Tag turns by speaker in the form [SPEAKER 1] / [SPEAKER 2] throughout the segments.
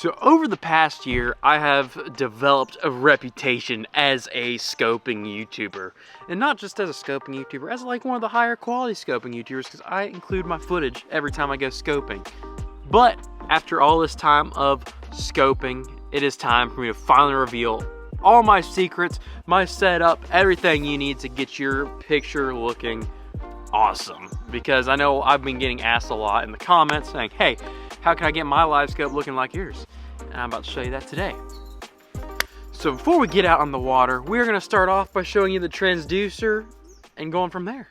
[SPEAKER 1] So over the past year, I have developed a reputation as a scoping YouTuber. And not just as a scoping YouTuber, as like one of the higher quality scoping YouTubers, because I include my footage every time I go scoping. But after all this time of scoping, it is time for me to finally reveal all my secrets, my setup, everything you need to get your picture looking awesome. Because I know I've been getting asked a lot in the comments saying, hey, how can I get my Livescope looking like yours? And I'm about to show you that today. So before we get out on the water, we're gonna start off by showing you the transducer and going from there.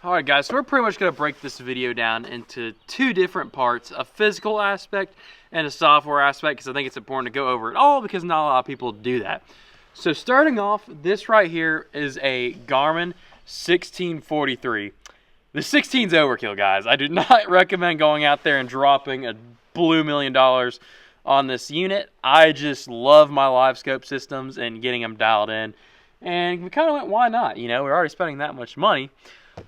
[SPEAKER 1] All right guys, so we're pretty much gonna break this video down into two different parts, a physical aspect and a software aspect, because I think it's important to go over it all because not a lot of people do that. So starting off, this right here is a Garmin 1643. The 16's overkill, guys. I do not recommend going out there and dropping a blue $1 million on this unit. I just love my Livescope systems and getting them dialed in. And we kind of went, why not? You know, we're already spending that much money.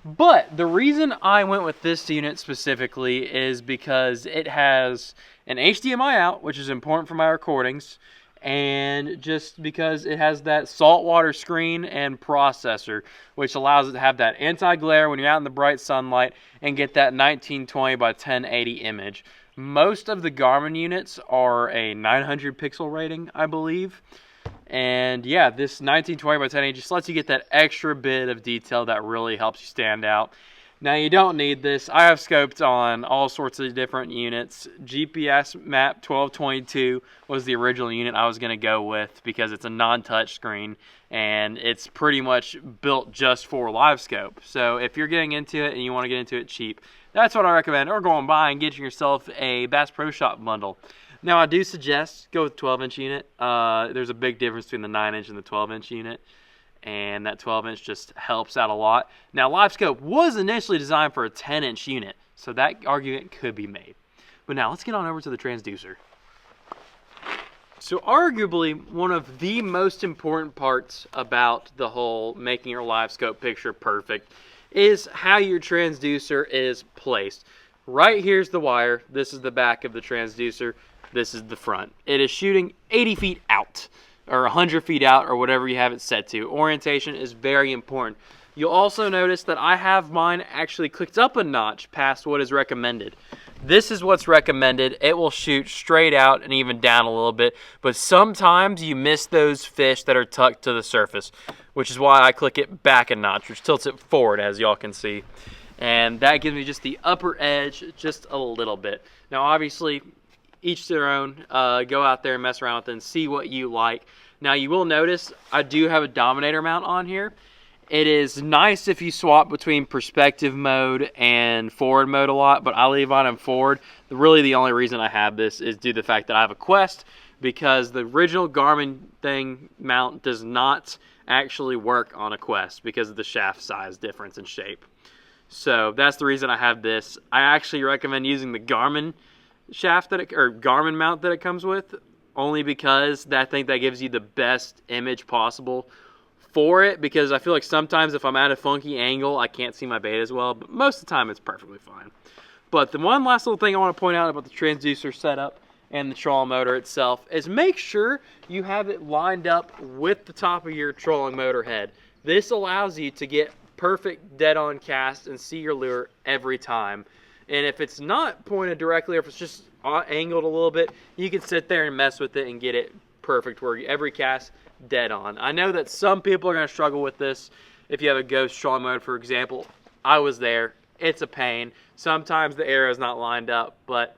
[SPEAKER 1] But the reason I went with this unit specifically is because it has an HDMI out, which is important for my recordings, and just because it has that saltwater screen and processor, which allows it to have that anti-glare when you're out in the bright sunlight and get that 1920 by 1080 image. Most of the Garmin units are a 900 pixel rating, I believe. And yeah, this 1920 by 1080 just lets you get that extra bit of detail that really helps you stand out. Now you don't need this. I have scoped on all sorts of different units. GPS Map 1222 was the original unit I was going to go with because it's a non-touch screen and it's pretty much built just for Livescope. So if you're getting into it and you want to get into it cheap, that's what I recommend. Or go and buy and get yourself a Bass Pro Shop bundle. Now I do suggest go with 12-inch unit. There's a big difference between the 9-inch and the 12-inch unit. And that 12-inch just helps out a lot. Now, Livescope was initially designed for a 10-inch unit, so that argument could be made. But now, let's get on over to the transducer. So, arguably, one of the most important parts about the whole making your Livescope picture perfect is how your transducer is placed. Right here's the wire. This is the back of the transducer. This is the front. It is shooting 80 feet out, or 100 feet out, or whatever you have it set to. Orientation is very important. You'll also notice that I have mine actually clicked up a notch past what is recommended. This is what's recommended. It will shoot straight out and even down a little bit, but sometimes you miss those fish that are tucked to the surface, which is why I click it back a notch, which tilts it forward, as y'all can see. And that gives me just the upper edge just a little bit. Now, obviously, each to their own. Go out there and mess around with it and see what you like. Now you will notice I do have a Dominator mount on here. It is nice if you swap between perspective mode and forward mode a lot, but I leave on in forward. Really the only reason I have this is due to the fact that I have a Quest, because the original Garmin thing mount does not actually work on a Quest because of the shaft size difference in shape. So that's the reason I have this. I actually recommend using the Garmin shaft or Garmin mount that it comes with, only because I think that gives you the best image possible for it, because I feel like sometimes if I'm at a funky angle I can't see my bait as well, but most of the time it's perfectly fine. But the one last little thing I want to point out about the transducer setup and the trolling motor itself is make sure you have it lined up with the top of your trolling motor head. This allows you to get perfect dead-on cast and see your lure every time. And if it's not pointed directly, or if it's just angled a little bit, you can sit there and mess with it and get it perfect where every cast dead on. I know that some people are going to struggle with this. If you have a ghost trolling mode, for example, I was there. It's a pain. Sometimes the arrow is not lined up, but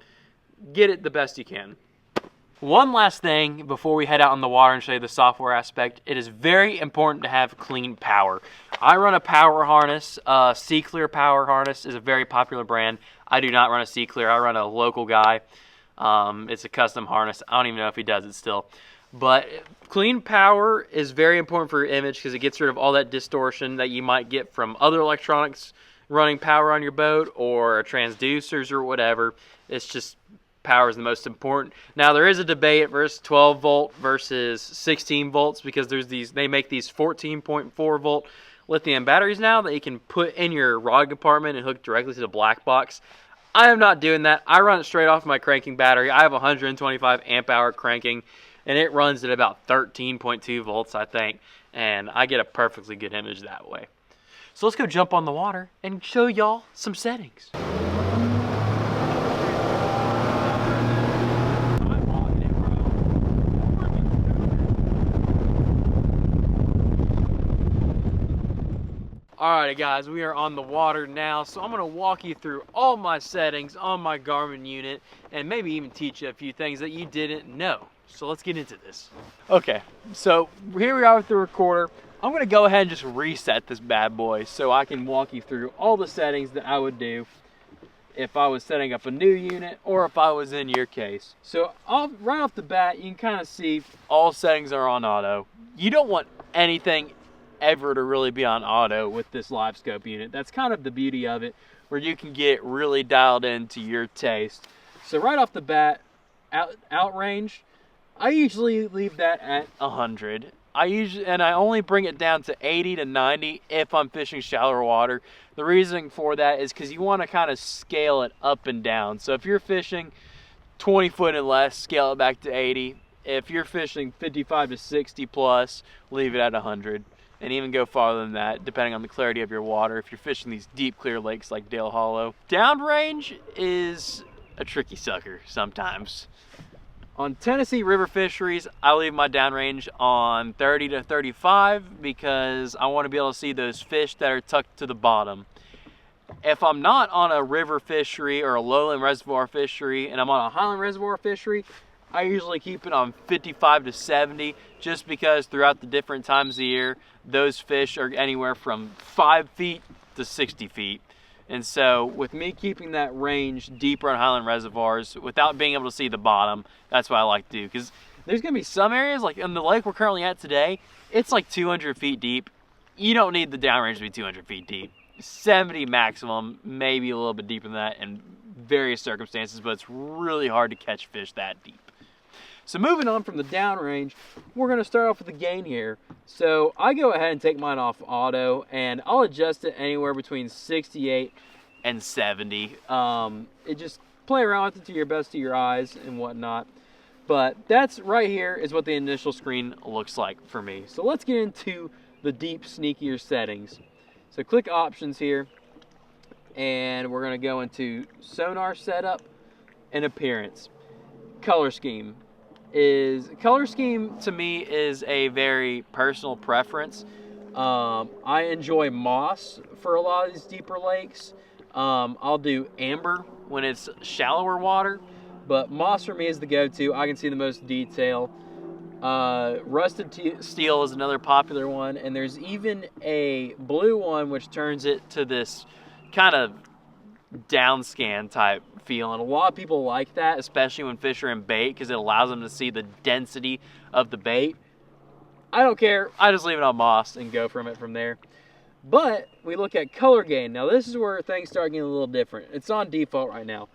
[SPEAKER 1] get it the best you can. One last thing before we head out on the water and show you the software aspect, it is very important to have clean power. I run a power harness. C-Clear power harness is a very popular brand. I do not run a C-Clear. I run a local guy. It's a custom harness. I don't even know if he does it still. But clean power is very important for your image because it gets rid of all that distortion that you might get from other electronics running power on your boat or transducers or whatever. It's just power is the most important. Now there is a debate versus 12 volt versus 16 volts because they make these 14.4 volt lithium batteries now that you can put in your rod compartment and hook directly to the black box. I am not doing that. I run it straight off my cranking battery. I have 125 amp hour cranking, and it runs at about 13.2 volts, I think, and I get a perfectly good image that way. So let's go jump on the water and show y'all some settings. Alright guys, we are on the water now, so I'm going to walk you through all my settings on my Garmin unit and maybe even teach you a few things that you didn't know. So let's get into this. Okay, so here we are with the recorder. I'm going to go ahead and just reset this bad boy so I can walk you through all the settings that I would do if I was setting up a new unit or if I was in your case. So right off the bat, you can kind of see all settings are on auto. You don't want anything ever to really be on auto with this Livescope unit. That's kind of the beauty of it, where you can get really dialed into your taste. So right off the bat, out range, I usually leave that at 100. I only bring it down to 80 to 90 if I'm fishing shallower water. The reason for that is because you want to kind of scale it up and down. So if you're fishing 20 foot and less, scale it back to 80. If you're fishing 55 to 60 plus, leave it at 100. And even go farther than that, depending on the clarity of your water, if you're fishing these deep, clear lakes like Dale Hollow. Downrange is a tricky sucker sometimes. On Tennessee river fisheries, I leave my downrange on 30 to 35 because I want to be able to see those fish that are tucked to the bottom. If I'm not on a river fishery or a lowland reservoir fishery and I'm on a highland reservoir fishery, I usually keep it on 55 to 70 just because throughout the different times of the year, those fish are anywhere from 5 feet to 60 feet. And so with me keeping that range deeper on highland reservoirs without being able to see the bottom, that's what I like to do. Because there's going to be some areas, like in the lake we're currently at today, it's like 200 feet deep. You don't need the downrange to be 200 feet deep. 70 maximum, maybe a little bit deeper than that in various circumstances, but it's really hard to catch fish that deep. So moving on from the downrange, we're going to start off with the gain here. So I go ahead and take mine off auto, and I'll adjust it anywhere between 68 and 70. It just play around with it to your best of your eyes and whatnot. But that's right here is what the initial screen looks like for me. So let's get into the deep, sneakier settings. So click options here, and we're going to go into sonar setup and appearance. Color scheme to me is a very personal preference. I enjoy moss for a lot of these deeper lakes. I'll do amber when it's shallower water, but moss for me is the go-to. I can see the most detail. Rusted steel is another popular one, and there's even a blue one which turns it to this kind of downscan type feel, and a lot of people like that, especially when fish are in bait, because it allows them to see the density of the bait. I don't care, I just leave it on moss and go from there. But we look at color gain. Now this is where things start getting a little different. It's on default right now.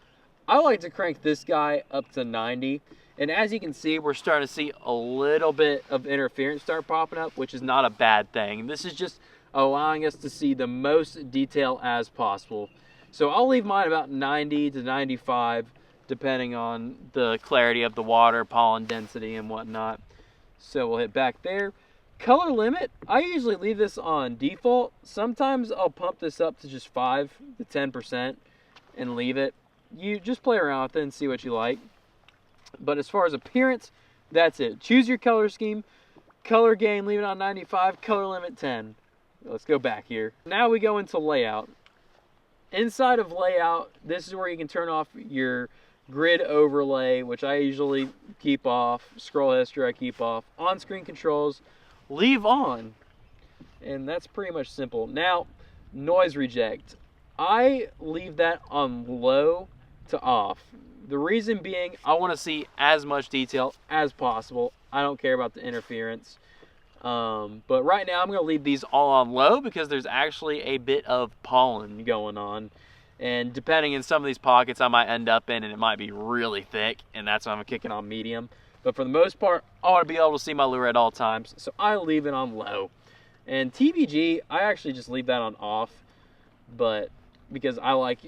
[SPEAKER 1] I like to crank this guy up to 90, and as you can see, we're starting to see a little bit of interference start popping up, which is not a bad thing. This is just allowing us to see the most detail as possible. So I'll leave mine about 90 to 95, depending on the clarity of the water, pollen density, and whatnot. So we'll hit back there. Color limit, I usually leave this on default. Sometimes I'll pump this up to just 5 to 10% and leave it. You just play around with it and see what you like. But as far as appearance, that's it. Choose your color scheme. Color gain, leave it on 95. Color limit 10. Let's go back here. Now we go into layout. Inside of layout, this is where you can turn off your grid overlay, which I usually keep off. Scroll history I keep off. On-screen controls, leave on. And that's pretty much simple. Now, noise reject. I leave that on low to off. The reason being, I want to see as much detail as possible. I don't care about the interference. But right now I'm going to leave these all on low because there's actually a bit of pollen going on. And depending in some of these pockets I might end up in, and it might be really thick, and that's why I'm kicking on medium. But for the most part, I want to be able to see my lure at all times, so I leave it on low. And TVG, I actually just leave that on off. But because I like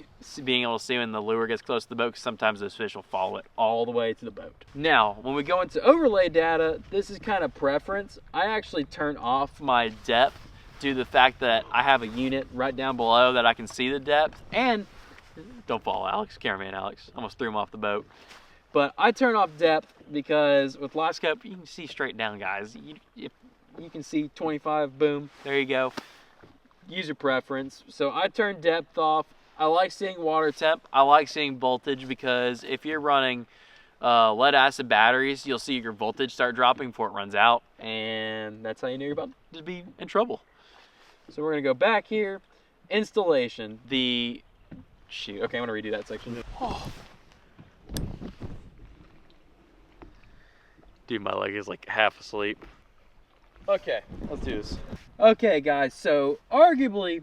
[SPEAKER 1] being able to see when the lure gets close to the boat, because sometimes those fish will follow it all the way to the boat. Now, when we go into overlay data, this is kind of preference. I actually turn off my depth due to the fact that I have a unit right down below that I can see the depth. And don't fall, Alex, cameraman Alex. Almost threw him off the boat. But I turn off depth because with Livescope, you can see straight down, guys. You can see 25, boom, there you go. User preference. So I turn depth off. I like seeing water temp. I like seeing voltage, because if you're running lead acid batteries, you'll see your voltage start dropping before it runs out, and that's how you know you're about to be in trouble. So we're gonna go back here. Installation. Okay, I'm gonna redo that section. Oh. Dude, my leg is like half asleep. Okay, let's do this. Okay, guys, so arguably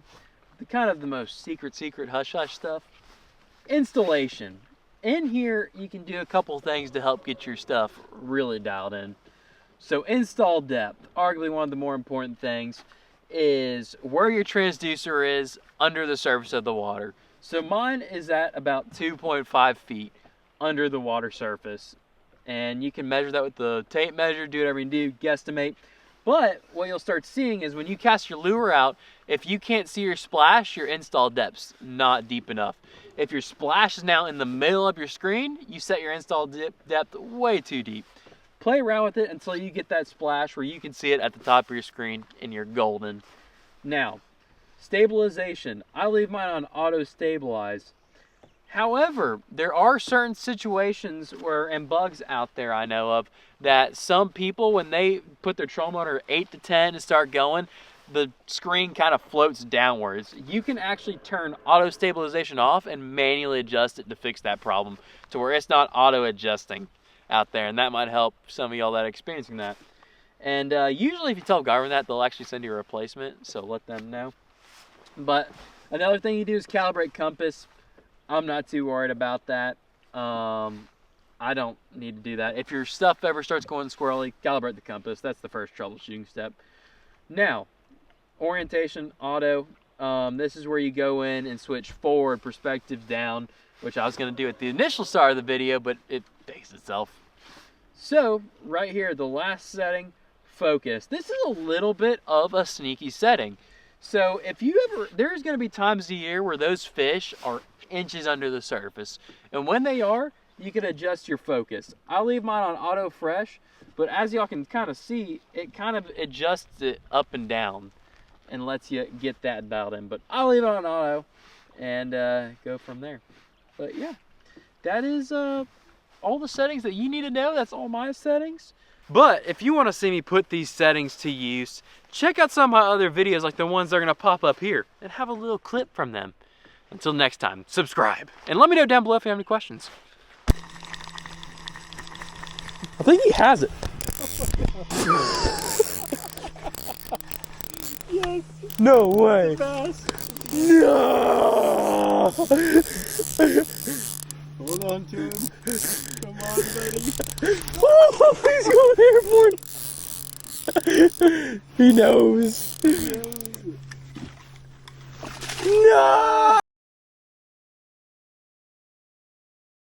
[SPEAKER 1] the most secret hush stuff, installation. In here, you can do a couple things to help get your stuff really dialed in. So install depth, arguably one of the more important things, is where your transducer is under the surface of the water. So mine is at about 2.5 feet under the water surface. And you can measure that with the tape measure, do whatever you do, guesstimate. But what you'll start seeing is when you cast your lure out, if you can't see your splash, your install depth's not deep enough. If your splash is now in the middle of your screen, you set your install depth way too deep. Play around with it until you get that splash where you can see it at the top of your screen and you're golden. Now, stabilization. I leave mine on auto stabilize. However, there are certain situations and bugs out there I know of, that some people, when they put their trolling motor 8 to 10 and start going, the screen kind of floats downwards. You can actually turn auto stabilization off and manually adjust it to fix that problem to where it's not auto adjusting out there, and that might help some of y'all that are experiencing that. And usually if you tell Garmin that, they'll actually send you a replacement, so let them know. But another thing you do is calibrate compass. I'm not too worried about that. I don't need to do that. If your stuff ever starts going squirrely, calibrate the compass. That's the first troubleshooting step. Now, orientation, auto. This is where you go in and switch forward, perspective down, which I was going to do at the initial start of the video, but it fixed itself. So, right here, the last setting, focus. This is a little bit of a sneaky setting. So, there's going to be times of the year where those fish are inches under the surface, and when they are, you can adjust your focus. I leave mine on auto fresh, but as y'all can kind of see, it kind of adjusts it up and down and lets you get that dialed in. But I'll leave it on auto and go from there. But yeah, that is all the settings that you need to know. That's all my settings. But if you want to see me put these settings to use, check out some of my other videos like the ones that are going to pop up here and have a little clip from them. Until next time, subscribe. And let me know down below if you have any questions. I think he has it.
[SPEAKER 2] Yes.
[SPEAKER 1] No way.
[SPEAKER 2] No. Hold on to him. Come on, buddy.
[SPEAKER 1] Oh, he's going airborne. He knows.
[SPEAKER 2] He knows.
[SPEAKER 1] No!